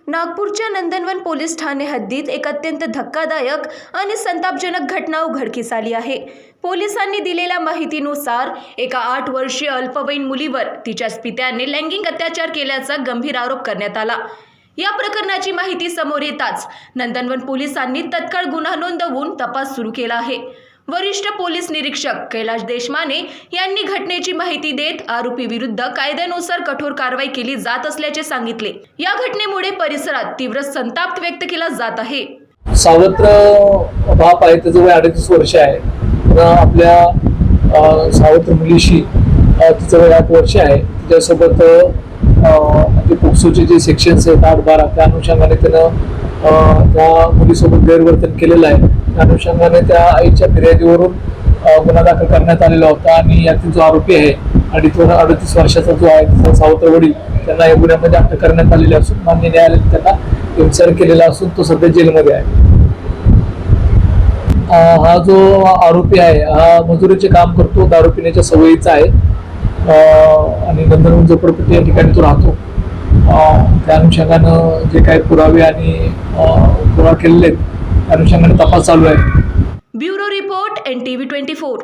नागपूरच्या नंदनवन पोलीस ठाणे हद्दीत एक अत्यंत धक्कादायक आणि संतापजनक घटना उघडकीस आली आहे। पोलिसांनी दिलेल्या माहितीनुसार एका 8 वर्षीय अल्पवयीन मुलीवर तिच्याच पित्याने लैंगिक अत्याचार केल्याचा गंभीर आरोप करण्यात आला। या प्रकरणाची माहिती समोर येताच नंदनवन पोलिसांनी तत्काळ गुन्हा नोंदवून तपास सुरू केला आहे। वरिष्ठ पोलीस निरीक्षक कैलाश देशमाने यांनी घटनेची माहिती देत आरोपी विरुद्ध कायद्यानुसार कठोर कारवाई केली जात असल्याचे सांगितले। या घटनेमुळे परिसरात तीव्र संताप व्यक्त केला जात आहे। सावत्र बाप आहे, त्याचं वय 38 वर्ष आहे। आपल्या सावत्र मुलीशी तिचं वय 8 वर्ष आहे। तिच्यासोबत म्हणजे पोक्सोचे जे सेक्शन्स आहेत 8-12 त्या अनुषंगाने त्यानं त्या मुलीसोबत गैरवर्तन केलेलं आहे। त्या अनुषंगाने त्या आईच्या फिर्यादीवरून गुन्हा दाखल करण्यात आलेला होता आणि यातील जो आरोपी आहे 38 वर्षाचा जो आहे सावत्र वडील, त्यांना या गुन्ह्यामध्ये अटक करण्यात आलेली असून मान्य न्यायालयाने त्यांना विचार केलेला असून तो सध्या जेलमध्ये आहे। हा जो आरोपी आहे हा मजुरीचे काम करतो, दारू पिण्याच्या सवयीचा आहे आणि नंदनवन झोपडपट्टी या ठिकाणी तो राहतो। त्या अनुषंगानं जे काही पुरावे आणि गोळा केलेले आहेत त्या अनुषंगाने तपास चालू आहे। Bureau report NTV 24।